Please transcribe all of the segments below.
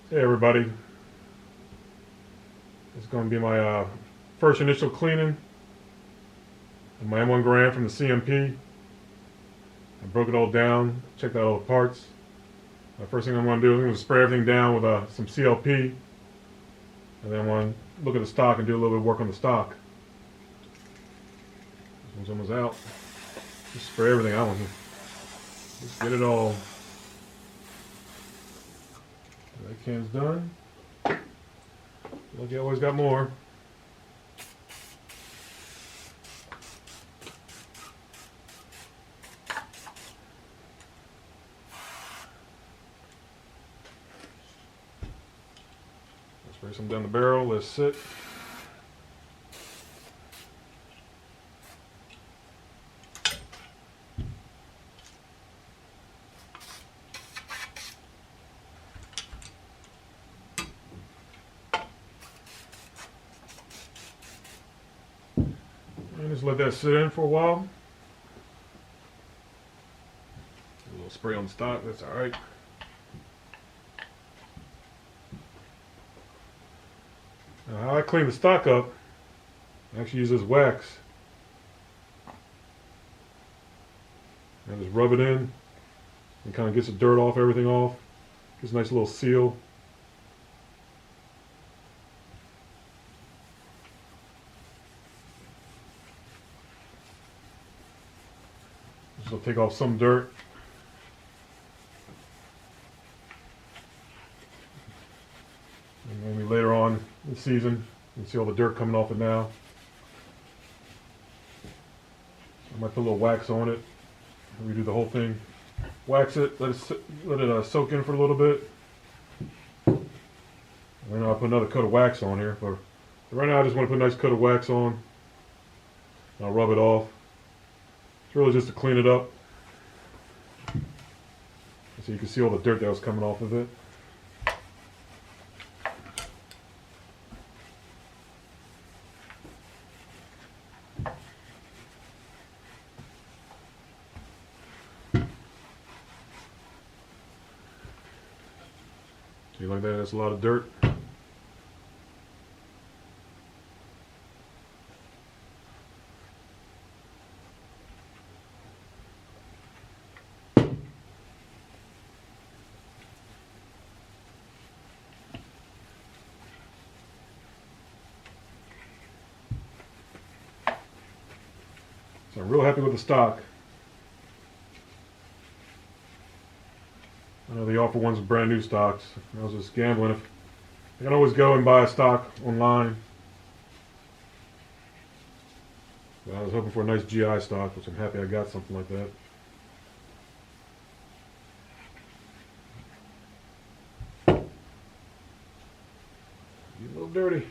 Hey everybody, it's going to be my first initial cleaning of my M1 Garand from the CMP. I broke it all down, checked out all the parts. The first thing I'm going to do is I'm going to spray everything down with some CLP, and then I'm going to look at the stock and do a little bit of work on the stock. This one's almost out. Just spray everything out. Just get it all. That can's done. Like you always got more. Spray some down the barrel, let it sit. And just let that sit in for a while. A little spray on the stock, that's alright. Now, how I clean the stock up, I actually use this wax. I just rub it in and kind of gets the dirt off, everything off. Gets a nice little seal. This will take off some dirt. And maybe later on in the season, you can see all the dirt coming off it now. I might put a little wax on it. Redo the whole thing. Wax it, let it soak in for a little bit. And then I'll put another coat of wax on here. But right now I just want to put a nice coat of wax on. I'll rub it off. It's really just to clean it up. So you can see all the dirt that was coming off of it. See, like that, that's a lot of dirt. So I'm real happy with the stock. I know they offer ones with brand new stocks. I was just gambling. If I can always go and buy a stock online. But I was hoping for a nice GI stock, which I'm happy I got something like that. Get a little dirty.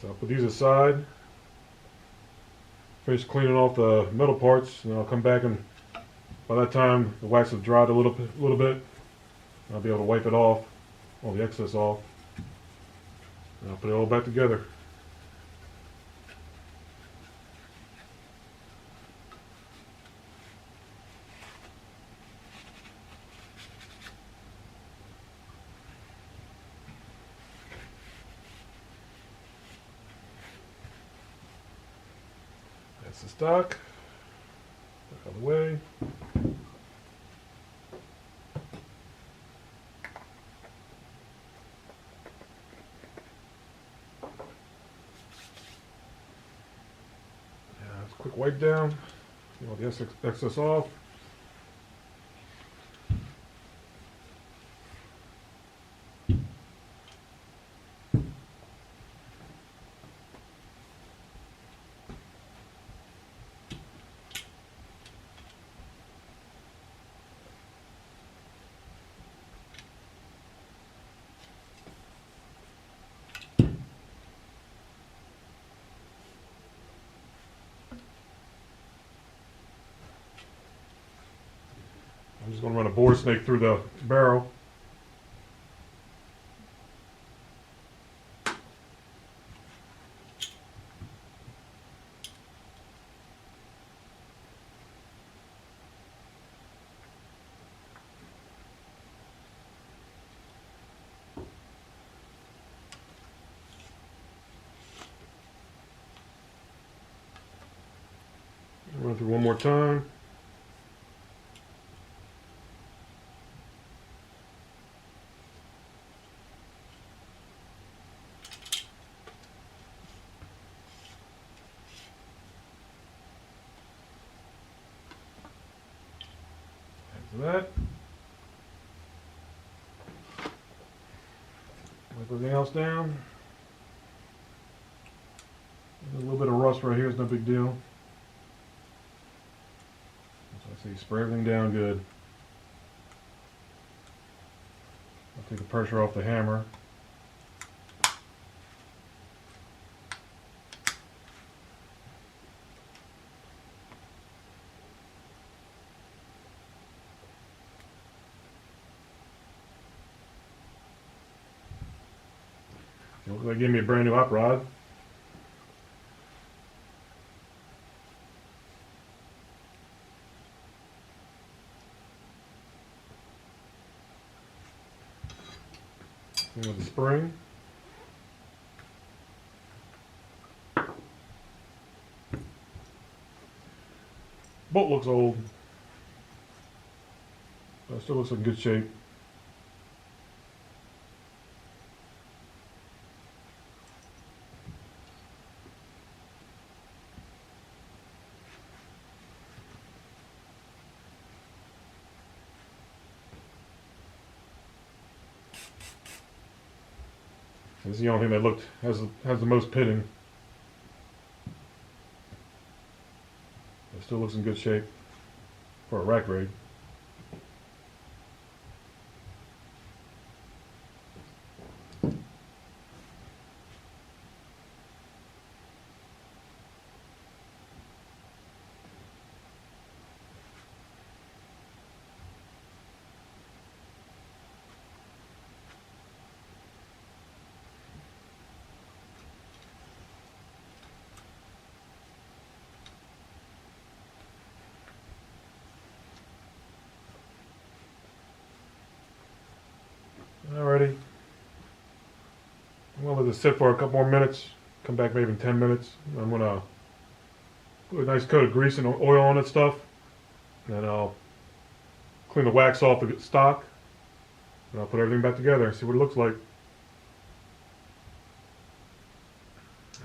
So I'll put these aside, finish cleaning off the metal parts, and I'll come back, and by that time the wax has dried a little bit. I'll be able to wipe it off, all the excess off, and I'll put it all back together. That's the stock. Out of the way. Quick wipe down, get all the excess off. I'm just going to run a bore snake through the barrel. Run through one more time. After that, wipe everything else down. There's a little bit of rust right here, it's no big deal. So I say spray everything down good. I'll take the pressure off the hammer. They gave me a brand new hot rod. With the spring. Bolt looks old, but it still looks in good shape. This is the only thing that has the most pitting. It still looks in good shape for a rack rig. Alrighty. I'm going to let this sit for a couple more minutes. Come back maybe in 10 minutes. I'm going to put a nice coat of grease and oil on that stuff. Then I'll clean the wax off the stock. And I'll put everything back together and see what it looks like.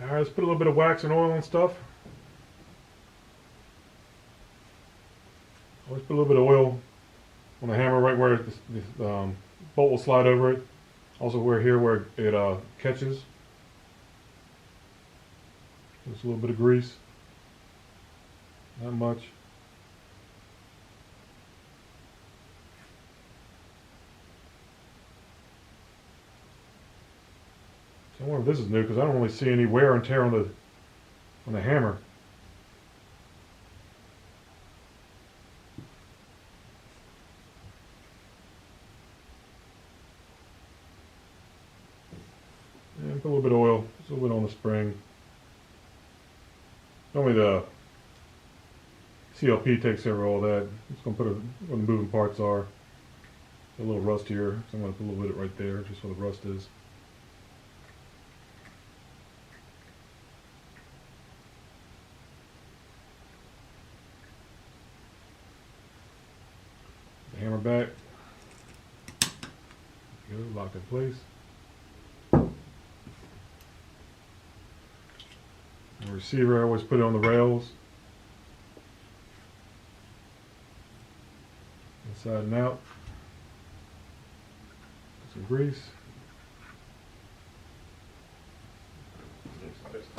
Alright, let's put a little bit of wax and oil and stuff. Always put a little bit of oil on the hammer right where the bolt will slide over it. Also where it catches. Just a little bit of grease. Not much. So I wonder if this is new because I don't really see any wear and tear on the hammer. And put a little bit of oil, just a little bit on the spring. Only the CLP takes care of all that. Just gonna put it where the moving parts are. A little rust here, so I'm gonna put a little bit right there, just where the rust is. The hammer back. There you go, locked in place. The receiver, I always put it on the rails. Inside and out. Some grease.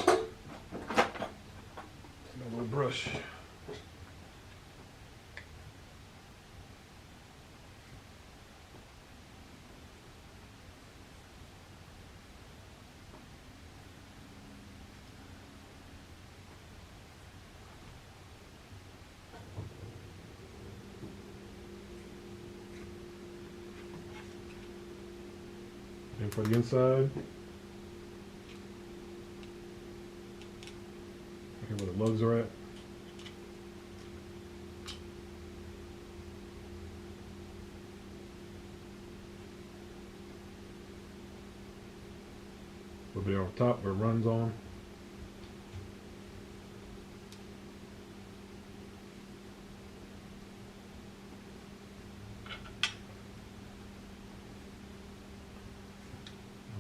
A little brush. Looking for the inside. Here where the lugs are at. A little bit on top where it runs on.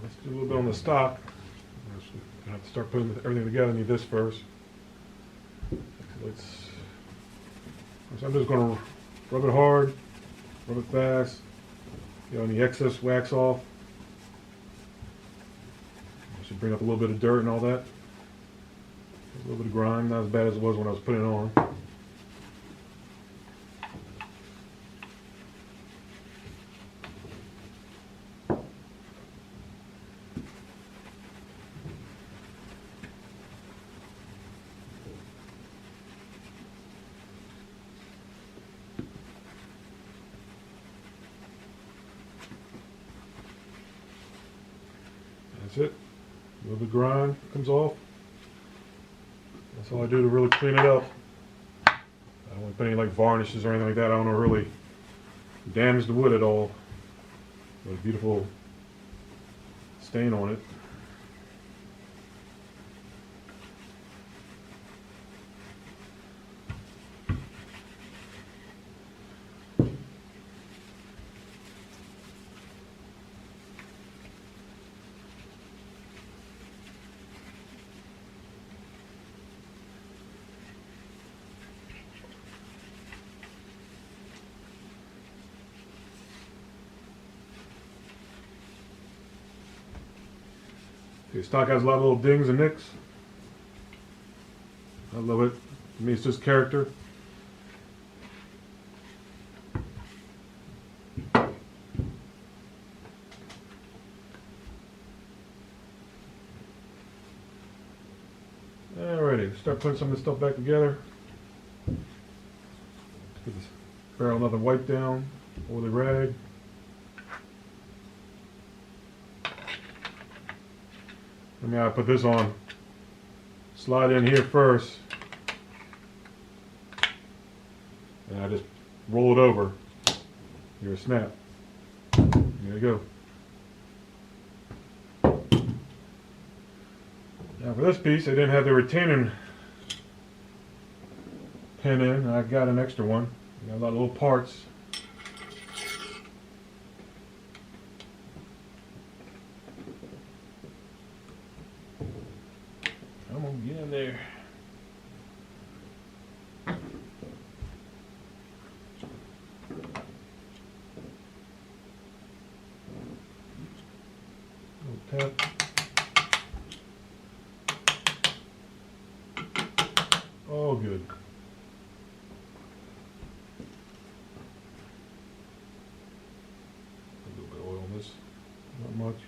Let's do a little bit on the stock. I have to start putting everything together. I need this first. So I'm just going to rub it hard, rub it fast, get any excess wax off. I should bring up a little bit of dirt and all that. A little bit of grime, not as bad as it was when I was putting it on. That's it. A little bit of grime comes off. That's all I do to really clean it up. I don't want to put any like varnishes or anything like that. I don't want to really damage the wood at all. Got a beautiful stain on it. Okay, stock has a lot of little dings and nicks. I love it. To me, it's just character. Alrighty, start putting some of this stuff back together. Get this barrel another wipe down, oily rag. Let me put this on. Slide in here first. And I just roll it over. Hear a snap. There you go. Now for this piece, I didn't have the retaining pin in. I got an extra one. Got a lot of little parts. Come on, get in there. Little tap. Oh, good. A little bit of oil on this. Not much.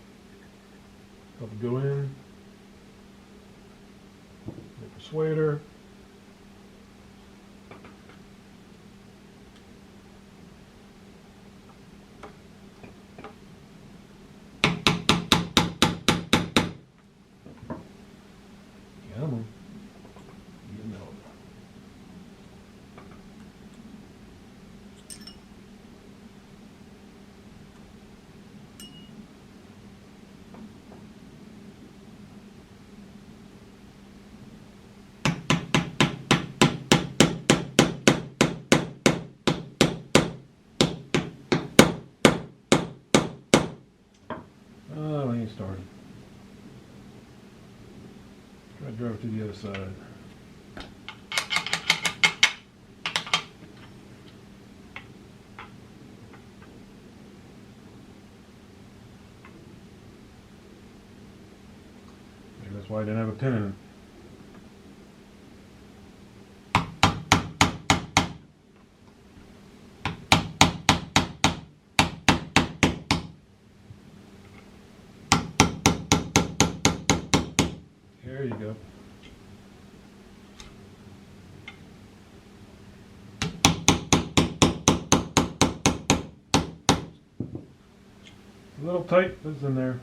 Help it go in. Persuader. Come on. You know. Oh, he ain't started. Try to drive it to the other side. Maybe that's why I didn't have a pin in it. There you go. A little tight, but it's in there.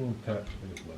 little tap to make it flush.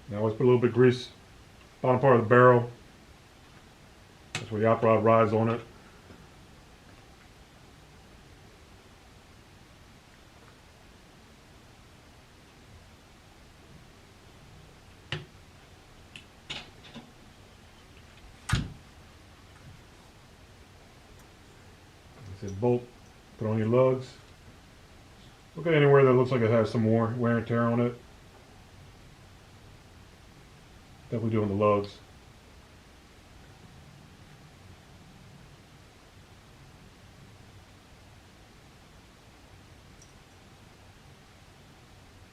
Now always put a little bit of grease, bottom part of the barrel. That's where the op rod rides on it. Said bolt, put on your lugs. Look at anywhere that looks like it has some more wear and tear on it. Definitely doing the lugs.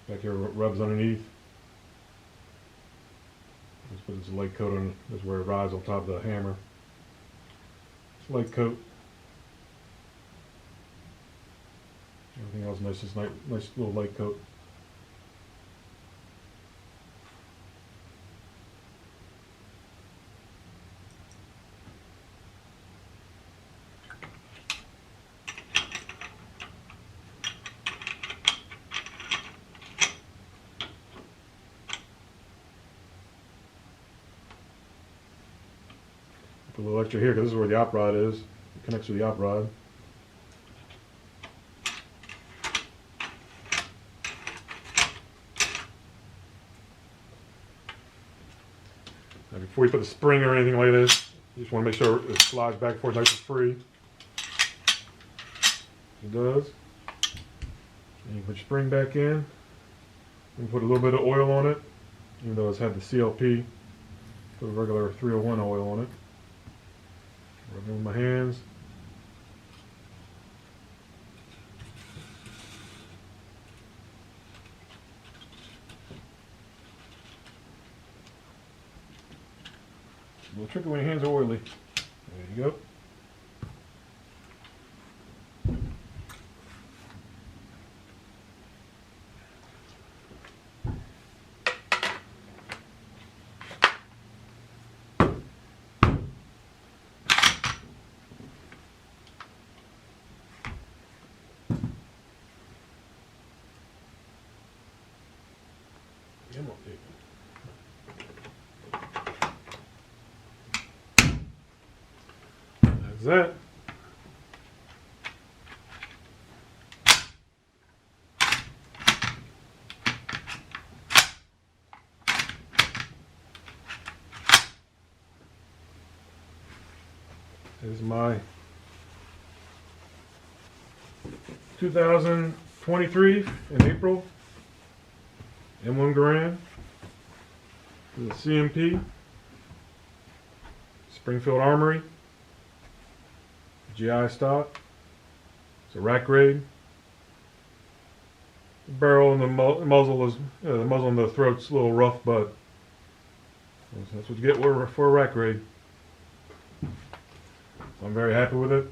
Back here rubs underneath. Let's put this light coat on. This is where it rides on top of the hammer. It's light coat. Everything else nice, just nice little light coat. Put a little extra here because this is where the op rod is. It connects to the op rod. Now before you put the spring or anything like this, you just want to make sure it slides back and forth nice and free. It does. And you put your spring back in. You put a little bit of oil on it, even though it's had the CLP. Put a regular 301 oil on it. Rub it with my hands. It's a little tricky when your hands are oily. There you go. That's it. This is my 2023 in April M1 Garand, the CMP, Springfield Armory, GI stock. It's a rack grade. The barrel and the muzzle is, the muzzle and the throat's a little rough, but that's what you get for a rack grade. So I'm very happy with it.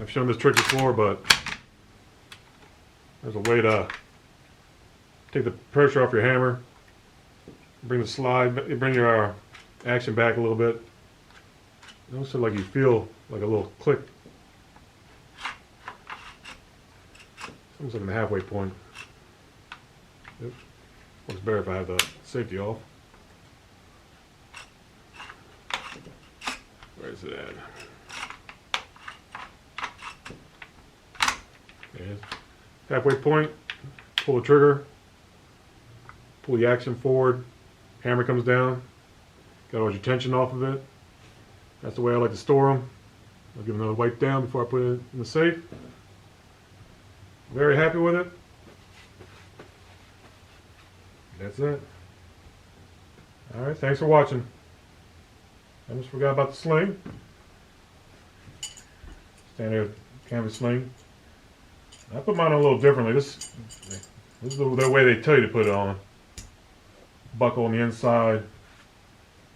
I've shown this trick before, but there's a way to take the pressure off your hammer, bring the slide, bring your action back a little bit. Almost like you feel like a little click. Almost like in the halfway point. Oops. Looks better if I have the safety off. Where's it at? There it is. Halfway point, pull the trigger, pull the action forward, hammer comes down, got all your tension off of it. That's the way I like to store them. I'll give another wipe down before I put it in the safe. Very happy with it. That's it. Alright, thanks for watching. I just forgot about the sling. Standard canvas sling. I put mine on a little differently. This is the way they tell you to put it on. Buckle on the inside.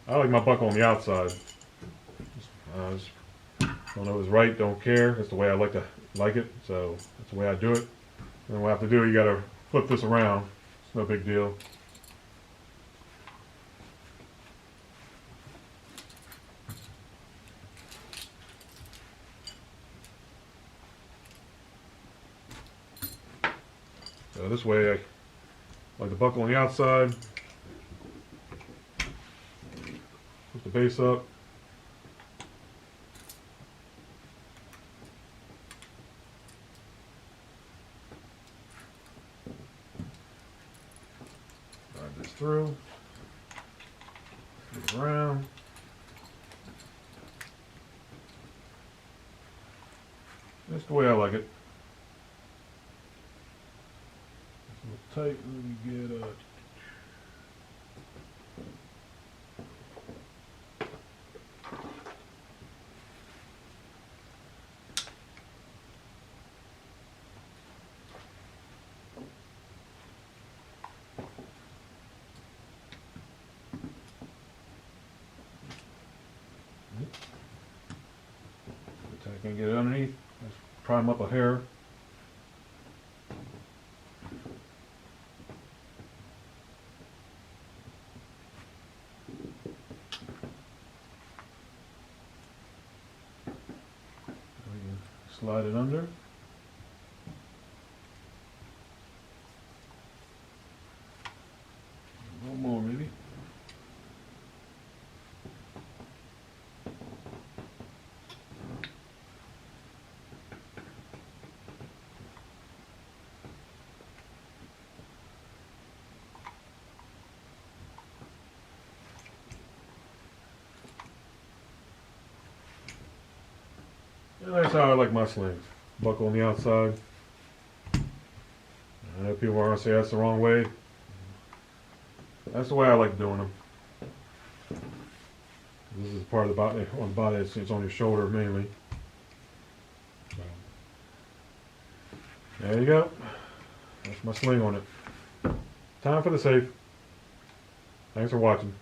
I like my buckle on the outside. Just don't know if it's right, don't care. That's the way I like it, so that's the way I do it. And what I have to do, you gotta flip this around. It's no big deal. So this way I like the buckle on the outside. Put the base up. Slide this through. Flip it around. That's the way I like it. It's a little tight. Let me get I can get it underneath. Let's prime up a hair. Slide it under. A little more maybe. And that's how I like my slings. Buckle on the outside. I know people are going to say that's the wrong way. That's the way I like doing them. This is part of the body, on the body, it's on your shoulder mainly. So, there you go. That's my sling on it. Time for the safe. Thanks for watching.